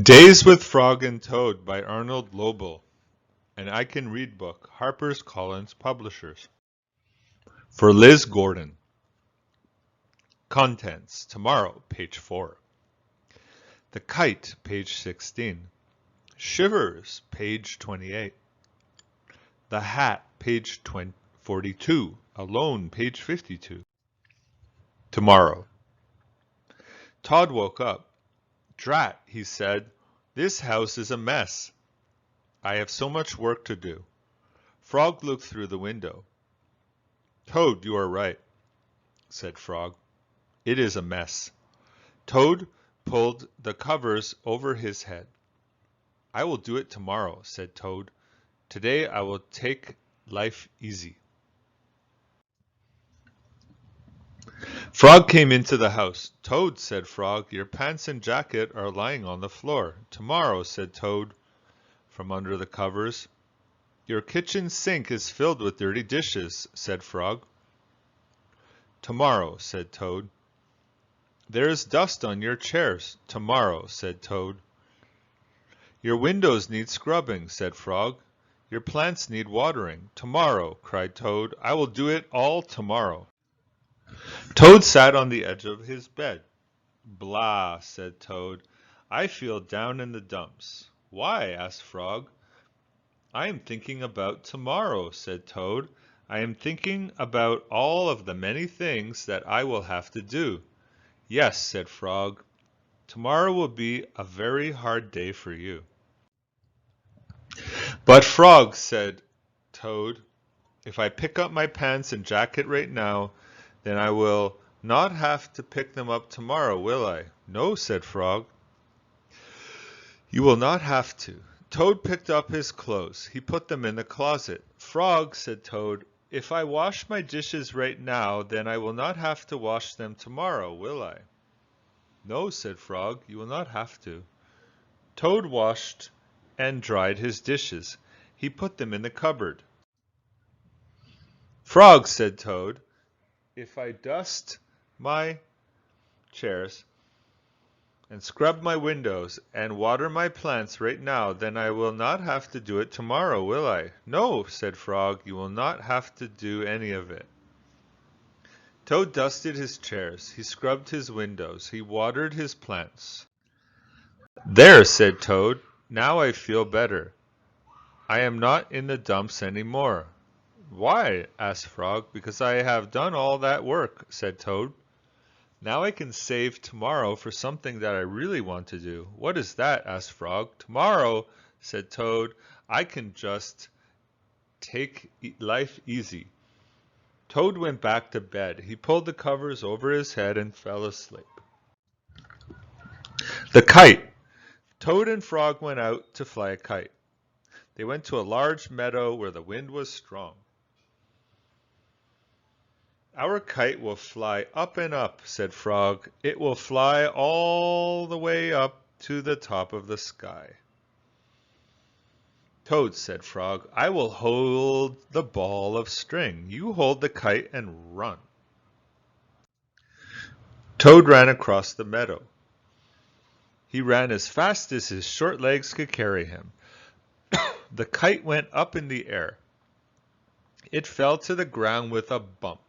Days with Frog and Toad by Arnold Lobel, an I Can Read book, Harper's Collins Publishers. For Liz Gordon. Contents, tomorrow, page 4. The Kite, page 16. Shivers, page 28. The Hat, page 42. Alone, page 52. Tomorrow. Todd woke up. Drat, he said, this house is a mess. I have so much work to do. Frog looked through the window. Toad, you are right, said Frog. It is a mess. Toad pulled the covers over his head. I will do it tomorrow, said Toad. Today I will take life easy. Frog came into the house. Toad, said Frog, your pants and jacket are lying on the floor. Tomorrow, said Toad, from under the covers. Your kitchen sink is filled with dirty dishes, said Frog. Tomorrow, said Toad. There is dust on your chairs. Tomorrow, said Toad. Your windows need scrubbing, said Frog. Your plants need watering. Tomorrow, cried Toad. I will do it all tomorrow. Toad sat on the edge of his bed. Blah, said Toad. I feel down in the dumps. Why? Asked Frog. I am thinking about tomorrow, said Toad. I am thinking about all of the many things that I will have to do. Yes, said Frog. Tomorrow will be a very hard day for you. But Frog, said Toad, if I pick up my pants and jacket right now, then I will not have to pick them up tomorrow, will I? No, said Frog. You will not have to. Toad picked up his clothes. He put them in the closet. Frog, said Toad, if I wash my dishes right now, then I will not have to wash them tomorrow, will I? No, said Frog, you will not have to. Toad washed and dried his dishes. He put them in the cupboard. Frog, said Toad, if I dust my chairs and scrub my windows and water my plants right now, then I will not have to do it tomorrow, will I? No, said Frog, you will not have to do any of it. Toad dusted his chairs, he scrubbed his windows, he watered his plants. There, said Toad, now I feel better. I am not in the dumps any more. Why? Asked Frog. Because I have done all that work, said Toad. Now I can save tomorrow for something that I really want to do. What is that? Asked Frog. Tomorrow, said Toad, I can just take life easy. Toad went back to bed. He pulled the covers over his head and fell asleep. The Kite. Toad and Frog went out to fly a kite. They went to a large meadow where the wind was strong. Our kite will fly up and up, said Frog. It will fly all the way up to the top of the sky. Toad, said Frog, I will hold the ball of string. You hold the kite and run. Toad ran across the meadow. He ran as fast as his short legs could carry him. The kite went up in the air. It fell to the ground with a bump.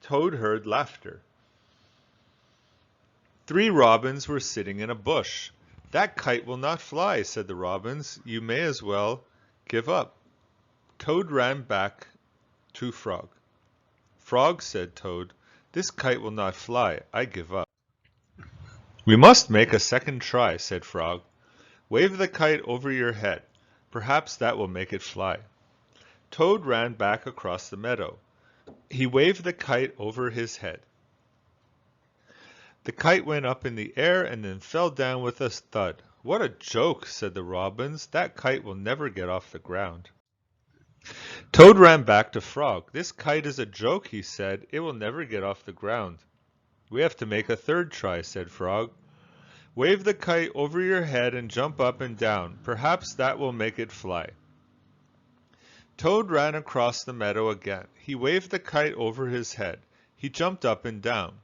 Toad heard laughter. 3 robins were sitting in a bush. That kite will not fly, said the robins. You may as well give up. Toad ran back to Frog. Frog, said Toad, this kite will not fly. I give up. We must make a second try, said Frog. Wave the kite over your head. Perhaps that will make it fly. Toad ran back across the meadow. He waved the kite over his head. The kite went up in the air and then fell down with a thud. What a joke, said the robins. That kite will never get off the ground. Toad ran back to Frog. This kite is a joke, he said. It will never get off the ground. We have to make a third try, said Frog. Wave the kite over your head and jump up and down. Perhaps that will make it fly. Toad ran across the meadow again. He waved the kite over his head. He jumped up and down.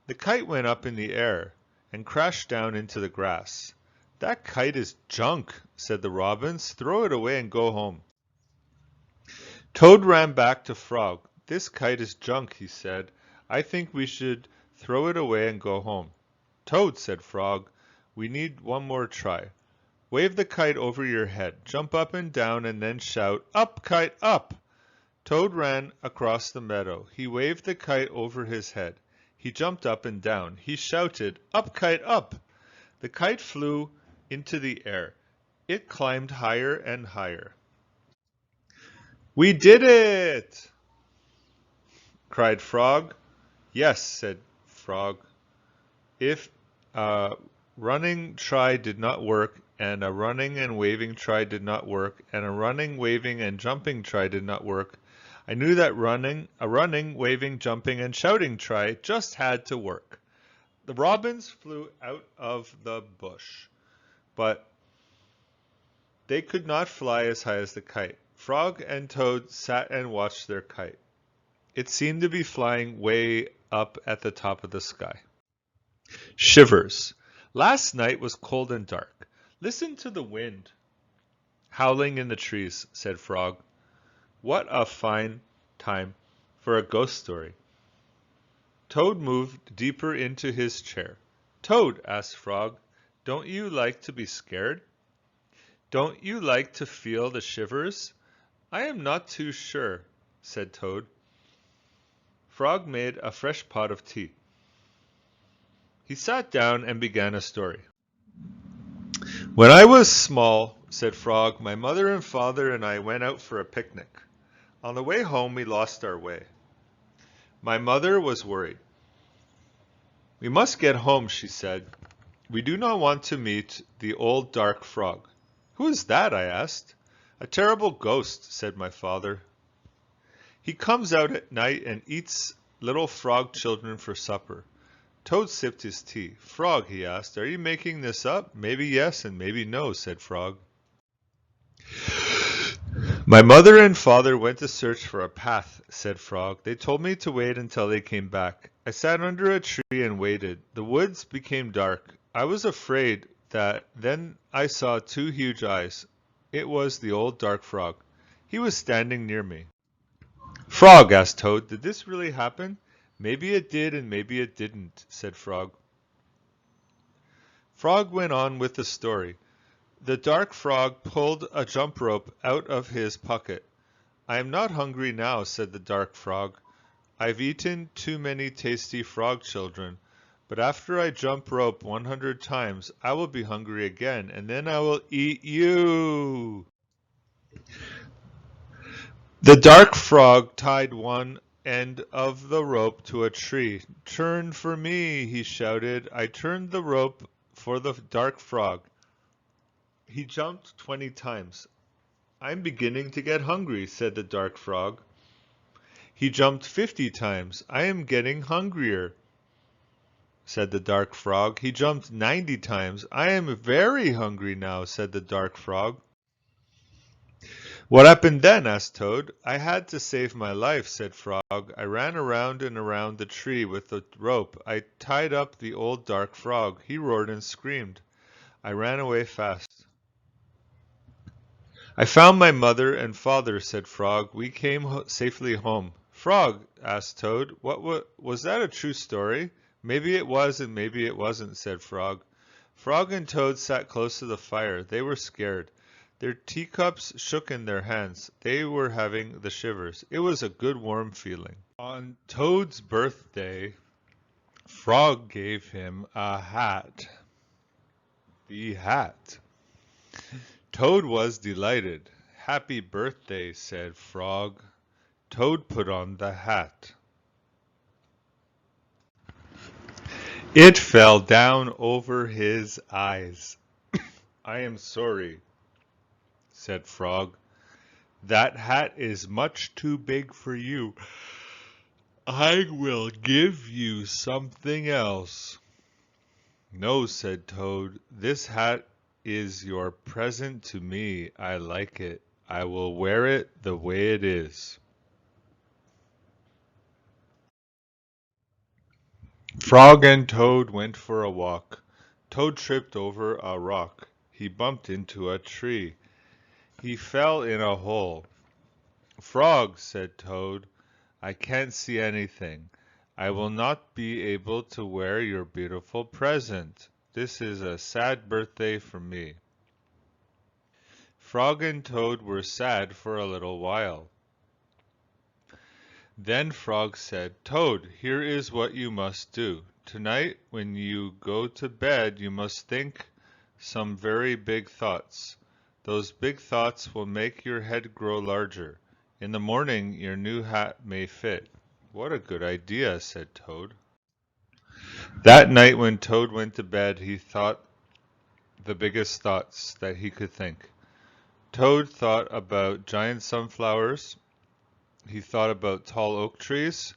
The kite went up in the air and crashed down into the grass. "That kite is junk," said the robins. "Throw it away and go home." Toad ran back to Frog. "This kite is junk," he said. "I think we should throw it away and go home." "Toad," said Frog, "we need one more try. Wave the kite over your head, jump up and down, and then shout, 'Up, kite, up!'" Toad ran across the meadow. He waved the kite over his head. He jumped up and down. He shouted, "Up, kite, up!" The kite flew into the air. It climbed higher and higher. "We did it!" cried Frog. "Yes," said Frog. "If a running try did not work, and a running and waving try did not work, and a running, waving, and jumping try did not work, I knew that a running, waving, jumping, and shouting try just had to work." The robins flew out of the bush, but they could not fly as high as the kite. Frog and Toad sat and watched their kite. It seemed to be flying way up at the top of the sky. Shivers. "Last night was cold and dark. Listen to the wind howling in the trees," said Frog. "What a fine time for a ghost story." Toad moved deeper into his chair. "Toad," asked Frog, "don't you like to be scared? Don't you like to feel the shivers?" "I am not too sure," said Toad. Frog made a fresh pot of tea. He sat down and began a story. "When I was small," said Frog, "my mother and father and I went out for a picnic. On the way home, we lost our way. My mother was worried. 'We must get home,' she said. 'We do not want to meet the old dark frog.' 'Who is that?' I asked. 'A terrible ghost,' said my father. 'He comes out at night and eats little frog children for supper.'" Toad sipped his tea. "Frog," he asked, "are you making this up?" "Maybe yes and maybe no," said Frog. "My mother and father went to search for a path," said Frog. "They told me to wait until they came back. I sat under a tree and waited. The woods became dark. I was afraid that then I saw two huge eyes. It was the old dark frog. He was standing near me." "Frog," asked Toad, "did this really happen?" "Maybe it did and maybe it didn't," said Frog. Frog went on with the story. The dark frog pulled a jump rope out of his pocket. "I am not hungry now," said the dark frog. "I've eaten too many tasty frog children, but after I jump rope 100 times, I will be hungry again, and then I will eat you." The dark frog tied one end of the rope to a tree. "Turn for me," he shouted. I turned the rope for the dark frog. He jumped 20 times. "I'm beginning to get hungry," said the dark frog. He jumped 50 times. "I am getting hungrier," said the dark frog. He jumped 90 times. "I am very hungry now," said the dark frog. "What happened then?" asked Toad. "I had to save my life," said Frog. "I ran around and around the tree with the rope. I tied up the old dark frog. He roared and screamed. I ran away fast." "I found my mother and father," said Frog. "We came safely home." "Frog," asked Toad, was that a true story?" "Maybe it was and maybe it wasn't," said Frog. Frog and Toad sat close to the fire. They were scared. Their teacups shook in their hands. They were having the shivers. It was a good warm feeling. On Toad's birthday, Frog gave him a hat. The hat. Toad was delighted. "Happy birthday," said Frog. Toad put on the hat. It fell down over his eyes. "I am sorry," said Frog. "That hat is much too big for you. I will give you something else." "No," said Toad. "This hat is your present to me. I like it. I will wear it the way it is." Frog and Toad went for a walk. Toad tripped over a rock. He bumped into a tree. He fell in a hole. "Frog," said Toad, "I can't see anything. I will not be able to wear your beautiful present. This is a sad birthday for me." Frog and Toad were sad for a little while. Then Frog said, "Toad, here is what you must do. Tonight, when you go to bed, you must think some very big thoughts. Those big thoughts will make your head grow larger. In the morning, your new hat may fit." "What a good idea," said Toad. That night when Toad went to bed, he thought the biggest thoughts that he could think. Toad thought about giant sunflowers. He thought about tall oak trees.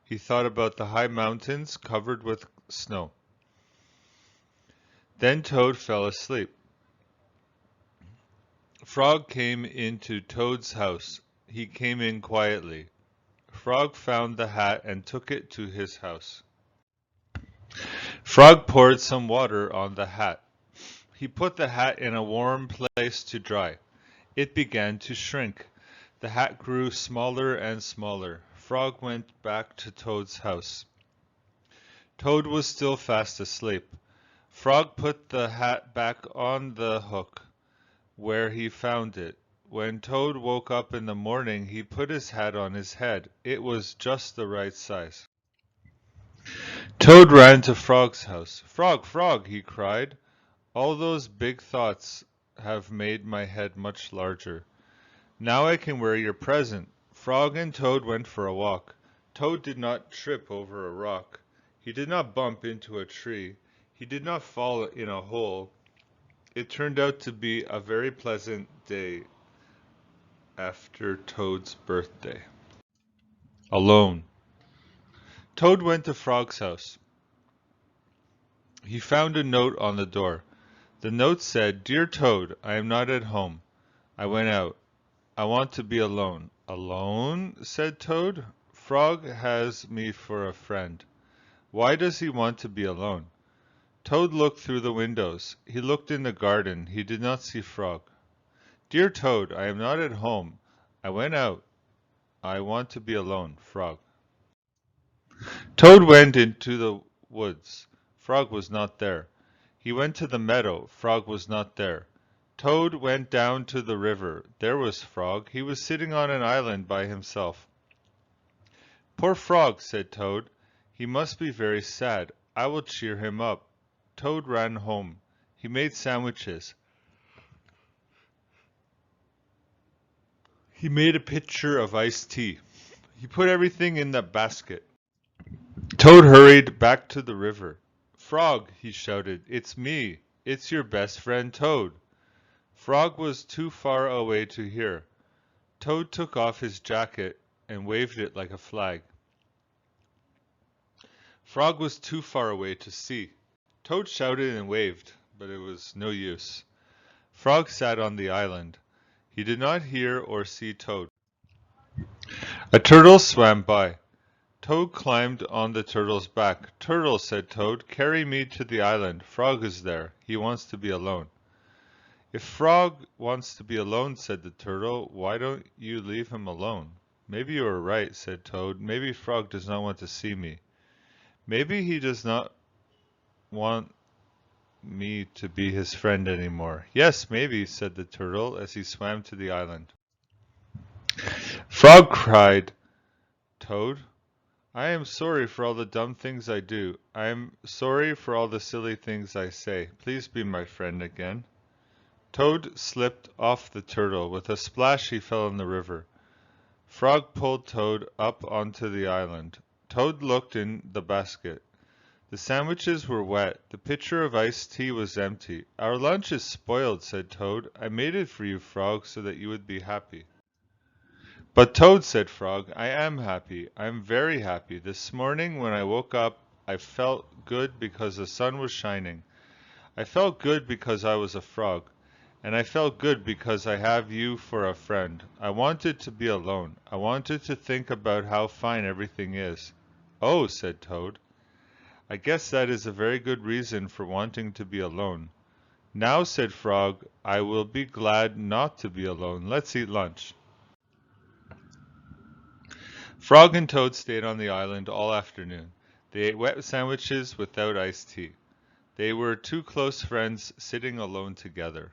He thought about the high mountains covered with snow. Then Toad fell asleep. Frog came into Toad's house. He came in quietly. Frog found the hat and took it to his house. Frog poured some water on the hat. He put the hat in a warm place to dry. It began to shrink. The hat grew smaller and smaller. Frog went back to Toad's house. Toad was still fast asleep. Frog put the hat back on the hook where he found it. When Toad woke up in the morning, he put his hat on his head. It was just the right size. Toad ran to Frog's house. "Frog, Frog," he cried, "all those big thoughts have made my head much larger. Now I can wear your present." Frog and Toad went for a walk. Toad did not trip over a rock. He did not bump into a tree. He did not fall in a hole. It turned out to be a very pleasant day after Toad's birthday. Alone. Toad went to Frog's house. He found a note on the door. The note said, "Dear Toad, I am not at home. I went out. I want to be alone." "Alone?" said Toad. "Frog has me for a friend. Why does he want to be alone?" Toad looked through the windows. He looked in the garden. He did not see Frog. "Dear Toad, I am not at home. I went out. I want to be alone. Frog." Toad went into the woods. Frog was not there. He went to the meadow. Frog was not there. Toad went down to the river. There was Frog. He was sitting on an island by himself. "Poor Frog," said Toad. "He must be very sad. I will cheer him up." Toad ran home. He made sandwiches. He made a pitcher of iced tea. He put everything in the basket. Toad hurried back to the river. "Frog," he shouted, "it's me. It's your best friend Toad." Frog was too far away to hear. Toad took off his jacket and waved it like a flag. Frog was too far away to see. Toad shouted and waved, but it was no use. Frog sat on the island. He did not hear or see Toad. A turtle swam by. Toad climbed on the turtle's back. "Turtle," said Toad, "carry me to the island. Frog is there. He wants to be alone." "If Frog wants to be alone," said the turtle, "why don't you leave him alone?" "Maybe you are right," said Toad. "Maybe Frog does not want to see me. Maybe he does not want me to be his friend anymore." "Yes, maybe," said the turtle as he swam to the island. "Frog," cried Toad, "I am sorry for all the dumb things I do. I am sorry for all the silly things I say. Please be my friend again." Toad slipped off the turtle. With a splash he fell in the river. Frog pulled Toad up onto the island. Toad looked in the basket. The sandwiches were wet. The pitcher of iced tea was empty. "Our lunch is spoiled," said Toad. "I made it for you, Frog, so that you would be happy." "But Toad," said Frog, "I am happy. I am very happy. This morning when I woke up, I felt good because the sun was shining. I felt good because I was a frog. And I felt good because I have you for a friend. I wanted to be alone. I wanted to think about how fine everything is." "Oh," said Toad. I guess that is a very good reason for wanting to be alone. Now, said Frog, I will be glad not to be alone. Let's eat lunch. Frog and Toad stayed on the island all afternoon. They ate wet sandwiches without iced tea. They were two close friends sitting alone together.